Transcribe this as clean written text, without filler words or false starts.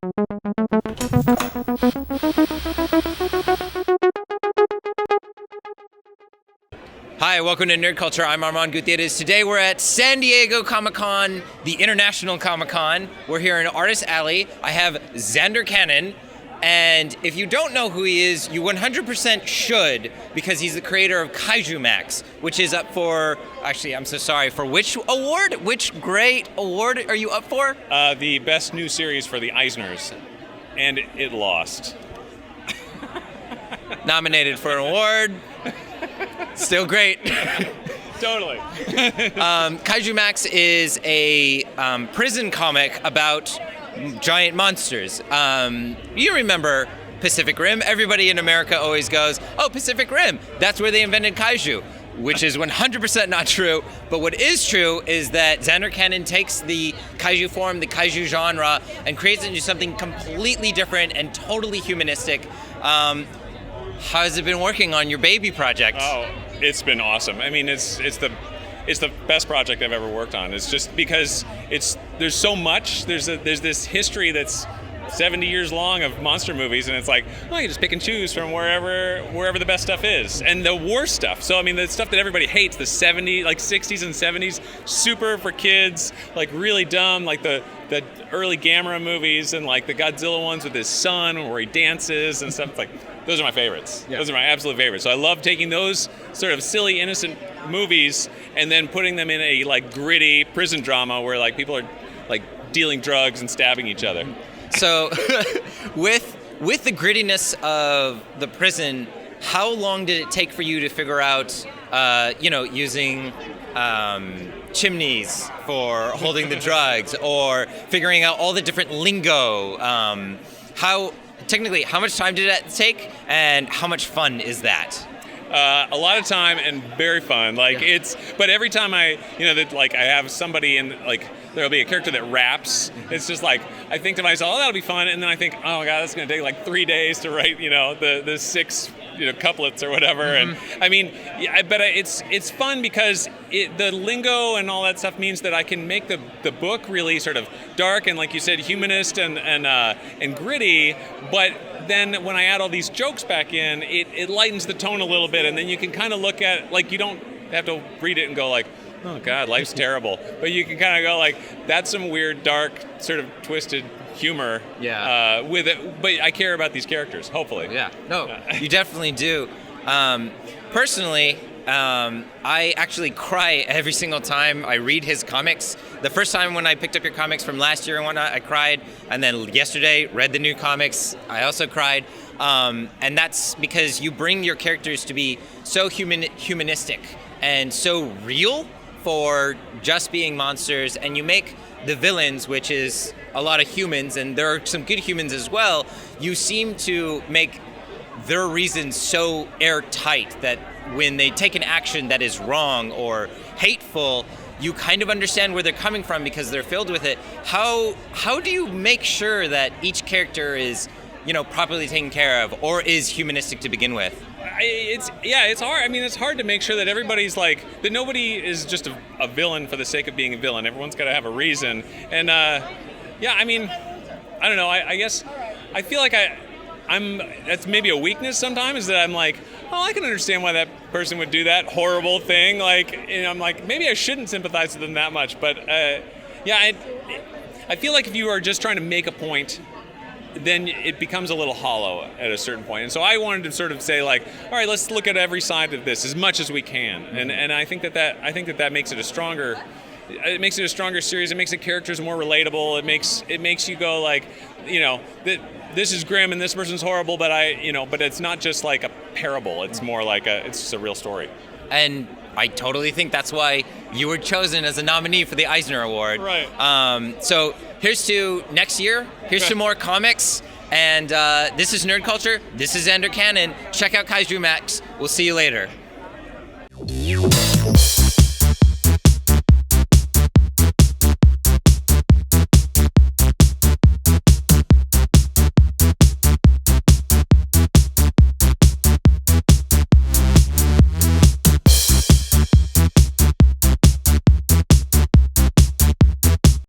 Hi, welcome to Nerd Culture. I'm Armand Gutierrez. Today we're at San Diego Comic-Con, the International Comic-Con. We're here in Artist Alley. I have Zander Cannon, and if you don't know who he is, you 100% should, because he's the creator of Kaiju Max, which is up for, actually, I'm so sorry, for which award? Which great award are you up for? The best new series for the Eisners, and it lost. Nominated for an award. Still great. Totally. Kaiju Max is a prison comic about giant monsters. You remember Pacific Rim. Everybody in America always goes, oh, Pacific Rim, that's where they invented Kaiju, which is 100% not true. But what is true is that Zander Cannon takes the Kaiju form, the Kaiju genre, and creates it into something completely different and totally humanistic. How's it been working on your baby project? Oh, it's been awesome. I mean, it's the best project I've ever worked on. It's just because there's so much. There's this history that's 70 years long of monster movies, and it's like, oh, you just pick and choose from wherever the best stuff is, and the worst stuff. So I mean, the stuff that everybody hates, the 60s and 70s, super for kids, like really dumb, like the early Gamera movies and like the Godzilla ones with his son where he dances and stuff. It's like, those are my favorites. Yeah. Those are my absolute favorites. So I love taking those sort of silly, innocent movies and then putting them in a like gritty prison drama where like people are like dealing drugs and stabbing each other. So with the grittiness of the prison, how long did it take for you to figure out, using chimneys for holding the drugs, or figuring out all the different lingo? How much time did that take, and how much fun is that? A lot of time and very fun. But every time I have somebody in, like, there'll be a character that raps. It's just like, I think to myself, oh, that'll be fun. And then I think, oh my God, that's going to take like 3 days to write, the 6, couplets or whatever. Mm-hmm. And I mean, but it's fun because the lingo and all that stuff means that I can make the book really sort of dark and, like you said, humanist and gritty. But then when I add all these jokes back in, it lightens the tone a little bit, and then you can kind of look at, like, you don't have to read it and go like, oh God, life's terrible. But you can kind of go like, that's some weird, dark, sort of twisted humor with it. But I care about these characters, hopefully. Yeah, no, you definitely do. Personally, I actually cry every single time I read his comics. The first time when I picked up your comics from last year and whatnot, I cried. And then yesterday, read the new comics, I also cried. And that's because you bring your characters to be so humanistic and so real for just being monsters. And you make the villains, which is a lot of humans, and there are some good humans as well, you seem to make their reasons so airtight that when they take an action that is wrong or hateful, you kind of understand where they're coming from because they're filled with it. How do you make sure that each character is, properly taken care of, or is humanistic to begin with? It's hard. I mean, it's hard to make sure that everybody's like, that nobody is just a villain for the sake of being a villain. Everyone's got to have a reason. And I mean, I don't know. I guess I feel like that's maybe a weakness sometimes, is that I'm like, oh, I can understand why that person would do that horrible thing. Like, I'm like, maybe I shouldn't sympathize with them that much. But I feel like if you are just trying to make a point, then it becomes a little hollow at a certain point. And so I wanted to sort of say, like, all right, let's look at every side of this as much as we can. And I think that makes it a stronger. It makes it a stronger series. It makes the characters more relatable. It makes you go like, that this is grim and this person's horrible, but but it's not just like a parable. It's more like it's just a real story. And I totally think that's why you were chosen as a nominee for the Eisner Award. Right. So here's to next year. Here's to more comics. And this is Nerd Culture. This is Zander Cannon. Check out Kaiju Max. We'll see you later.